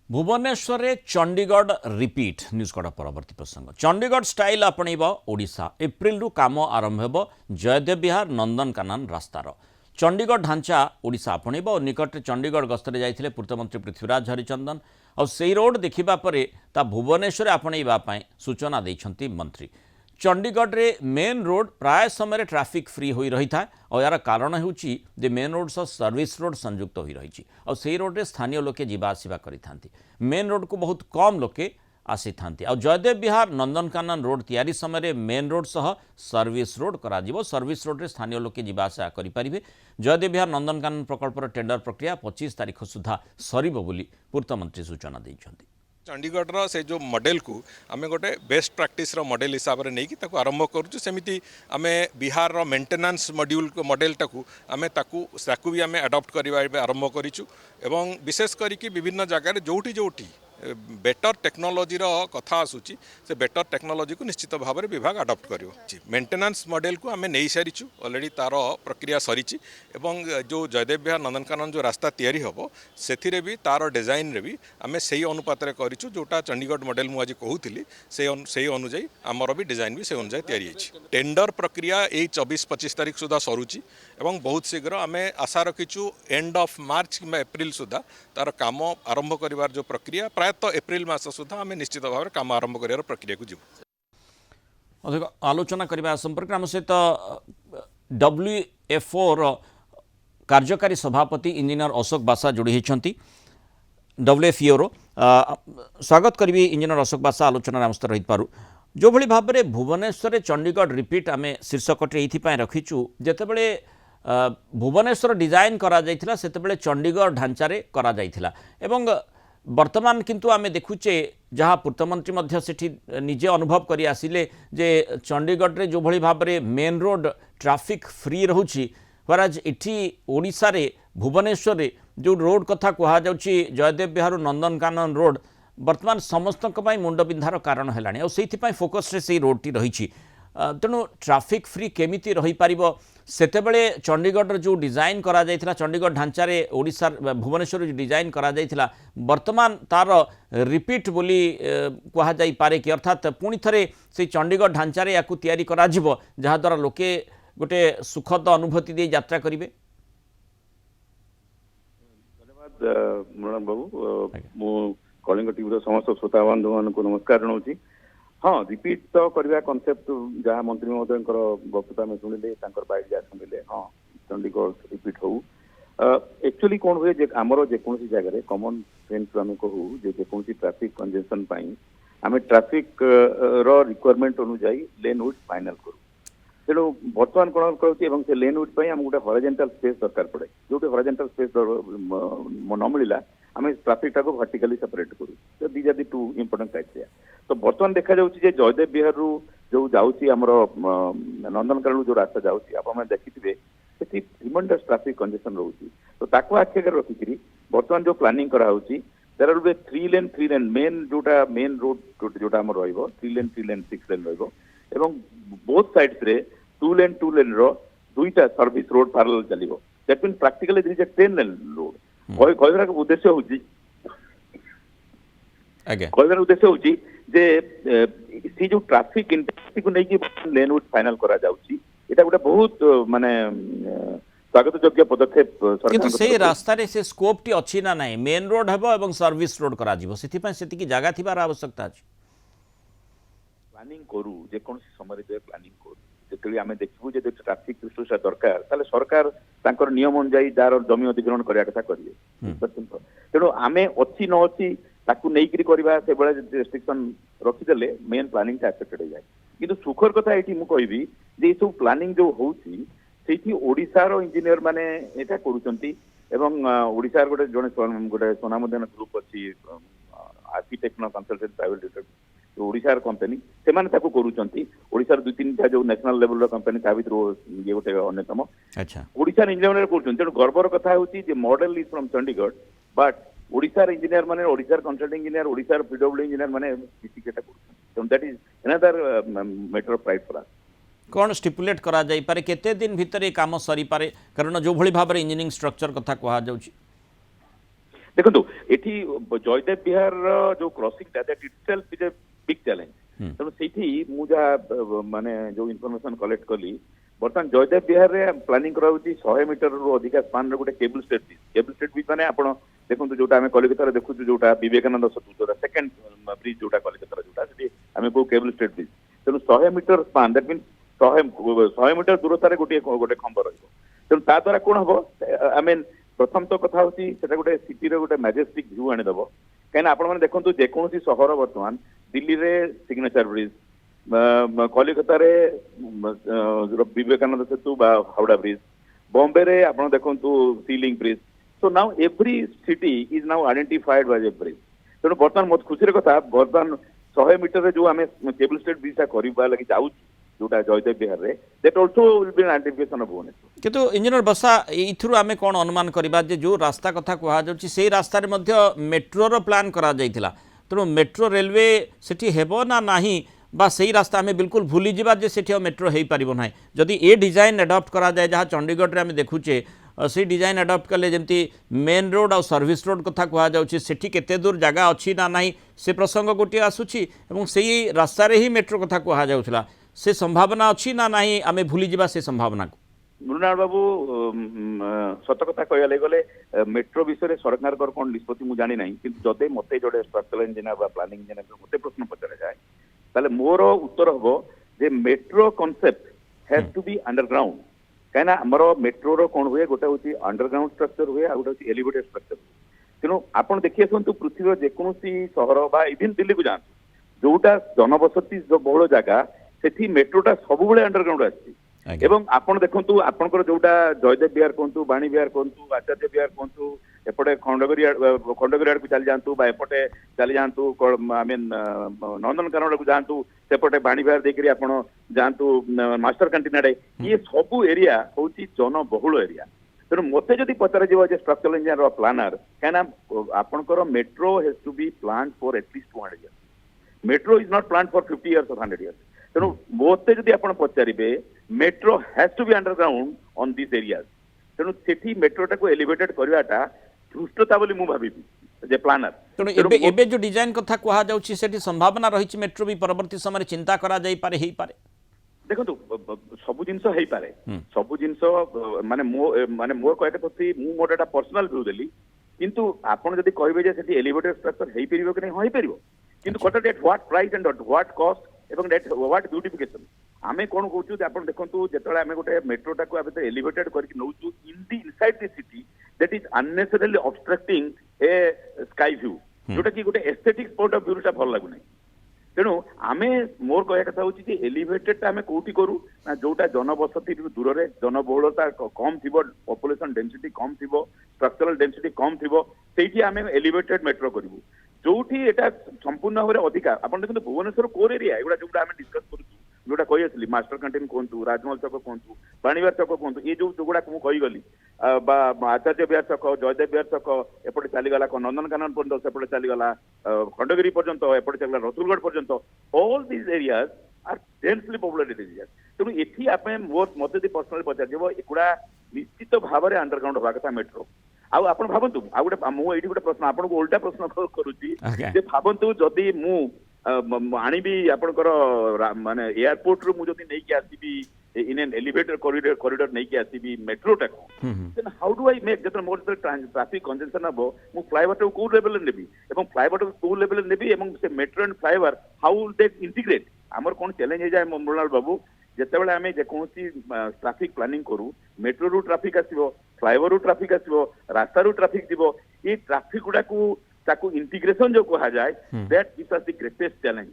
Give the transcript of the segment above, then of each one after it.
भुवनेश्वर रे Chandigarh repeat news कड़ा परवर्ती प्रसंग चंडीगढ़ स्टाइल आपणब ओडिशा एप्रिल रु काम आरंभ हो जयदेव विहार नंदनकानन रास्तार चंडीगढ़ ढांचा ओडिशा आपणब और निकट चंडीगढ़ गस्तर जाइए पूर्तमंत्री पृथ्वीराज हरिचंदन और से रोड देखा ता भुवनेश्वर आपणवाई सूचना देते मंत्री चंडीगढ़ रे मेन रोड प्राय समय ट्रैफिक फ्री हो रही था और यार कारण होची जे मेन रोड सह सर्विस रोड संयुक्त हो रही और से रोड रे स्थानीय लोके जीवा आसिबा करि थांती मेन रोड को बहुत कम लोके आसी थांती और जयदेव विहार नंदनकानन रोड तैयारी समय मेन रोड सह सर्विस रोड करा जिवो सर्विस रोड रे स्थानीय लोके जीवा आसा करि परिबे जयदेव विहार नंदनकानन प्रकल्पर टेंडर प्रक्रिया 25 तारिख सुधा सरिबो बोली पूर्तमंत्री सूचना दैछंती। चंडीगढ़ से जो मॉडल को आम गोटे बेस्ट प्रैक्टिस मॉडल हिसाब से नहीं कि आरंभ करुँ सेमती आम बिहार मेंटेनेंस मॉडल टाकू आम ताकू भी आम अडॉप्ट करवा आरंभ करूँ विशेष करके विभिन्न जगह जोटी जोटी बेटर टेक्नोलोजी कथा आसूची से बेटर टेक्नोलोजी को निश्चित भाव में विभाग अडॉप्ट कर मेंटेनेंस मॉडल को आम नहीं सारीचु ऑलरेडी तार प्रक्रिया सरी जो जयदेव विहार नंदनकानन जो रास्ता तैयारी हम से भी तार डिजाइन रे भी आम से अनुपात करूँ जोटा चंडीगढ़ मॉडल मुझे कहूली से अनुजाई आमर भी डिजाइन भी से अनुजाई तैयारी टेंडर प्रक्रिया यही 24-25 तारिख सुधा सरुची एवं बहुत शीघ्र आम आशा रखीचु एंड ऑफ मार्च कि एप्रिल सुधा तार काम आरंभ कर जो प्रक्रिया प्रायतः एप्रिल मास सुधा आम निश्चित भाव में काम आरंभ कर प्रक्रिया को जीव अधिक आलोचना करने संपर्क आम सहित WFO कार्यकारी सभापति इंजीनियर अशोक बासा जोड़ी होती WFO स्वागत करी इंजीनियर अशोक बासा आलोचना आम सहित रही पारू जो भली भाव में भुवनेश्वर चंडीगढ़ रिपीट आम शीर्षकटे ये रखीचु जितेबले भुवनेश्वर डिजाइन करा जाइथिला सेतेबेले चंडीगढ़ ढांचारे करा जाइथिला एवं वर्तमान किंतु आमे देखुचे जहाँ पूर्तमंत्री मध्य सेठी निजे अनुभव करी आसिले जे चंडीगढ़ रे जो भली भाव में मेन रोड ट्रैफिक फ्री रहुची वराज इठी ओडिशा रे भुवनेश्वर रे जो रोड कथा कहा जाउची जयदेव विहार नंदनकानन रोड वर्तमान समस्तक पई मुंडबिंधार कारण हेलानी और सेइथिपई फोकस रे सेई रोड टी रहिची तेणु ट्रैफिक फ्री केमिति रही पारिबो सेतेबेले चंडीगढ़ जो डिजाइन करा जाइथिला चंडीगढ़ ढांचारे ओडिशा भुवनेश्वर जो डिजाइन करा जाइथिला वर्तमान तार रिपीट बोली कहा जाई पारे कि अर्थात पुणी थरे से चंडीगढ़ ढांचारे याकू तैयारी करा जिवो जहा द्वारा लोके गोटे सुखद अनुभूति दे यात्रा करिवे। धन्यवाद मृणाल बाबू मु कलिंग टीवी समस्त श्रोता बंधु मान को नमस्कार जनाऊँ। हाँ रिपीट तो करवा कनसेप्ट जहाँ मंत्री महोदय वक्तृता में शुणिले बाइट जहाँ शुणिले हाँ चंडीगढ़ रिपीट हो एक्चुअली कौन हुए आमर जेकोसी जगह कमन सेन्स आम कहूँ जेकोसी ट्राफिक कंजेशन आम ट्राफिक रिक्वायरमेंट अनुजाई लेन विड्थ फाइनल करूँ तेणु बर्तमान कौन करूँ से लेन विड्थ आम गोटे हॉरिजॉन्टल स्पेस दरकार पड़े जो हॉरिजॉन्टल स्पेस न मिलला आम ट्राफिक टाक वर्टिकली सेपरेट करूँ these are the two important criteria. तो बर्तमान देखा जाउची जे जयदेव विहार जो जाउची हमर नंदनकानन जो रास्ता जाउची आप देखिथिबे सेठी ट्रिमेंडस ट्रैफिक कंजेशन रहउची तो ताको आखे कर रखिकरी बर्तमान जो प्लानिंग करा होउची there will be 3 lane main जोटा मेन रोड जोटा हमर रहइबो 3 लेन 6 लेन रहइबो एवं बोथ साइड्स रे 2 लेन रो दुईटा सर्विस रोड पैरेलल चलिबो that mean practically there is a 10 lane road कहबार उद्देश्य होउची कहबार उद्देश्य होउची जे सी जो ट्रैफिक इंटेंसिटी को लेकिन लेन विड्थ फाइनल करा जाउची एटा गोटे बहुत माने स्वागत योग्य पदक्षेप सरकार किंतु से रास्ता रे से स्कोप टी अछि ना नाही मेन रोड हेबो एवं सर्विस रोड करा जिवो सेति पय सेति की जगह थिबार आवश्यकता अछि प्लानिंग करू जे कोन समय जे प्लानिंग करू जेतली आमे देखबू जे ट्रैफिक रिसोर्स दरकार ताले सरकार तांकर नियम अनुसार दार जमी अधिग्रहण करिया कथा करिवे तेणु आमे अछि न अछि ताकू नहीं करवा से बड़ा रेस्ट्रिक्शन रखीदे मेन प्लानिंग एक्सेप्टेड हो जाए किंतु सुखर कथा ये मुझे जे सब प्लानिंग जो होउची सेठी ओडिशार इंजीनियर माने एटा करूचंती एवं ओडिशार गोटे गोटे सोनामधन ग्रुप अच्छी आर्किटेक्ट कंसल्टेंट प्राइवेट लिमिटेड ओडिशार कंपनी से माने ताकू करूचंती ओडिशार 2-3 जो नेशनल लेवल रो कंपनी ता भीतर ये गोटे अन्यतम अच्छा ओडिशार इंजीनियर करूचंती तेणु गर्वर कथा होउची जे model is from Chandigarh but ओडिशार इंजीनियर माने ओडिशार कंसल्टिंग इंजीनियर ओडिशार पीडब्ल्यू इंजीनियर माने किसी केटा करूछन that is another matter of pride for us. कौन स्टिपुलेट करा जाई पारे केते दिन भीतर ये काम सरी पारे कारण जो भली भाबरे इंजीनियरिंग स्ट्रक्चर कथा कहा जाउची देखो एठी जयदेव विहार जो crossing that itself is a big challenge तेणु से माने जो इनफॉरमेशन कलेक्ट कली बर्तमान जयदेव विहार रे प्लानिंग कराउची 100 मीटर रु अधिक स्पान रे गोटे केबल स्टेट ब्रिज माने आपण देखंतु जोटा हमें कलिकता रे देखु जोटा विवेकानंद सेतु जोटा सेकंड ब्रिज जोटा कलिकता जोटा सेठी हमें को केबल स्टेट ब्रिज तेणु 100 metre span that mean 100 metre दूरतार गोटे खंब रहिबो तेणु ता द्वारा कोन हबो आई मीन प्रथम तो कथा होची सेटा गोटे सिटी रे गोटे मैजेस्टिक व्यू आनी दबो कहीं आपण माने देखंतु जे कोनसी शहर वर्तमान दिल्ली रे सिग्नेचर ब्रिज कलिकता रे विवेकानंद सेतु बा हावड़ा ब्रिज बॉम्बे रे आपण देखंतु ceiling bridge so now every city is now identified by A bridge तेणु बर्तमान मत खुशी कथा बर्तमान 100 मीटर रे जो आमे केबल स्टेट ब्रिज करबा लागि जाउ जोटा जयदेव विहार रे that also will be an identification of Bhubaneswar किंतु इंजीनियर बसा इथुरु आमे कोन अनुमान करबा जे जो रास्ता कथा कहा जाउची सेही रास्ता रे मध्य मेट्रो रो प्लान करा जाइथिला तेणु मेट्रो रेलवे सेठी हेबो ना नाही बा सही रास्ता आम बिल्कुल भूली जा जे मेट्रो हो पार ना जदि ए डिजाइन एडप्ट करा जाए जहाँ चंडीगढ़ में आम देखुचे से डिजाइन एडप्ट कले जमी मेन रोड और सर्विस रोड कथा कहुच्छे सेठी केते दूर जगह अच्छी ना ना से प्रसंग गोटे आसूची से रास्तार ही मेट्रो कथा कहुला से संभावना अच्छी ना ना आम भूली जा से संभावना को मृणाल बाबू सत कथा कहले गले मेट्रो विषय सरकार कौन निष्पत्ति मुझे जानी ना कि जदि मत जो स्ट्रक्चरल इंजीनियर प्लानिंग इंजीनियर मत प्रश्न पचरा जाए ताले मोर उत्तर हम जे metro concept has to be underground कहीं आमर मेट्रो रो कौन हुए गोटे हूँ अंडरग्राउंड स्ट्रक्चर हुए आ गोटे एलिवेटेड स्ट्रक्चर तेणु आपड़ देखिए आसतु पृथ्वी जेकोसी सहर बा इवन दिल्ली को जातु जोटा जनबसती बहुल जगह से मेट्रोटा सब अंडरग्राउंड आसी एवं आपण देखंतु आपनकर जोटा जयदेव विहार कहतु बाणी विहार कहतु आचार्य विहार कहतु एपटे खंडगिरी आड़ को चली जातु बा एपटे चली जातु आई मीन नंदनकानन को जातु सेपटे बाणी विहार देकरी आपण जातु मास्टर कैंटीन आड़े ये सब एरिया होची जनबहुल एरिया तेणु मत जदि पचार जे स्ट्रक्चरल इंजीनियर प्लानर कहीं आपनकर metro has to be plan for at least 200 years metro is not plan for 50 years और 100 इयर्स तेणु मत जदि आप पचारे metro has to be underground on this areas तेणु सेठी मेट्रोटा को एलिवेटेड करवाटा धृष्टता बोली मु भाबिबी जे प्लानर तेणु एबे जो डिजाइन कथा कहा जाउची सेठी संभावना रही मेट्रो भी परवर्ती समय चिंता करा जाई पारे हेई पारे देखो सब जिनस हो पारे सब जिनस माने मोर कहते पति मु मोर एटा पर्सनल व्यू देली किंतु आपण जदि कहबे जे सेठी एलिवेटेड स्ट्रक्चर हेई परिबो कि नै होई परिबो किंतु cut at what price and what cost एवं डेट व्हाट ब्यूटिफिकेशन आमे कोन कहूछु आपण देखंतु जेतळे आमे गोटे मेट्रोटा को आबे एलिवेटेड करके नउछु in the inside the city that is unnecessarily obstructing a sky view जोटा कि गोटे एस्थेटिक पॉइंट ऑफ व्यू टा भल लागु नै तेणु आमे मोर कहया कथा होछि जे एलिवेटेड टा आमे कोठी करू ना जोटा जनबसती दूर रे जनबहुलता कम थिबो पॉपुलेशन डेंसिटी कम थिबो स्ट्रक्चरल डेंसिटी कम थिबो सेठी आमे एलिवेटेड मेट्रो करिवु जोठी एटा संपूर्ण भाव अधिकार आप देखते भुवनेश्वर कोर एरिया एगुड़ा जो आम डिस्कस करूँ जोटा कही मास्टर कैंटीन कहतु राजमहल छक कहतु बाणीविहार छक कहतु ये जो गुड़ा मुझे कहीगली आचार्य विहार छक जयदेव विहार छक एपटे चलीगला नंदनकानन पर्यटन सेपटे चलीगला खंडगिरी पर्यंत एपटे चलला रसुलगढ़ पर्यंत all this areas are densely populated areas तेणु एठी आपे मोर मत यदि पर्सनली पचार एगुड़ा निश्चित भाव में अंडरग्राउंड हवा कथा मेट्रो आपण भावतु आ गोटे मुझे गोटे प्रश्न आपको उल्टा प्रश्न करुच्ची भावतु जदि मु आनीबी आपणकर माने एयरपोर्ट रु मुझे नहीं आसबी इन एन एलिवेटेड कॉरिडोर नहीं आसबी मेट्रो टा then how do I make जत मोर ट्रैफिक कंजेशन हबो मु फ्लाईओवर को को लेवल नेबी एवं फ्लाईओवर को लेवल नेबी एवं से metro and flyover how they integrate हमर कोन चैलेंज हो जाए मृणाल बाबू जेतेबेले आमे जेकोसी ट्रैफिक प्लानिंग करू मेट्रो रु ट्रैफिक आसीबो फ्लाईओवर रु ट्रैफिक आसीबो रास्ता रु ट्रैफिक दिबो ये ट्रैफिक गुडा को ताकू इंटीग्रेशन जो कहा जाए that gives us the greatest challenge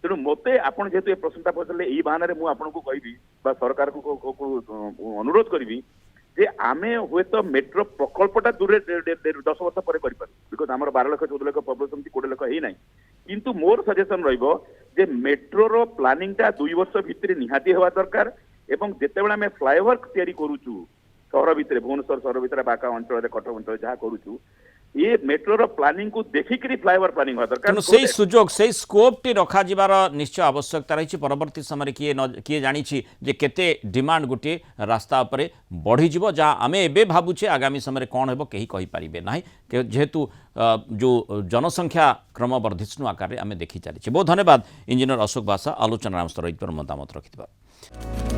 तेणु मते आपण जेतु ए प्रश्नटा पचले एई बहाना रे मु आपनको कहबी बा सरकार को अनुरोध करबी जे आमे हुए तो मेट्रो प्रकल्पटा दूर 10 वर्ष पर करि पारू बिकॉज हमर 12 लाख 14 लाख पॉपुलेशन 20 लाख हेई नाही किंतु मोर सजेशन रहइबो जे मेट्रो रो प्लानिंग टा 2 वर्ष भितरे निहाती हेवा दरकार एवं जेतेबेला आमे फ्लाईओवर तयारी करूछु सहर भितरे भुवनेश्वर सहर भितरे बाका अंचल कटक अंचल जहाँ करूछु ये मेट्रोर प्लानिंग को देखिक फ्लाईओवर प्लानिंग हुआ दरकार तेणु से सुजोग से स्कोप टी रखा जिबार निश्चय आवश्यकता रही परवर्ती समय किए जानी जे केते डिमांड गोटे रास्ता उपरे बढ़ी जीवो जहाँ आम एबे भावुचे आगामी समय कौन हेबो केही कहि परिबे नाही जेहेतु जो जनसंख्या क्रम वर्धिष्णु आकार में आम देखी चली बहुत धन्यवाद इंजीनियर अशोक बासा आलोचना मतामत रखिथिबार।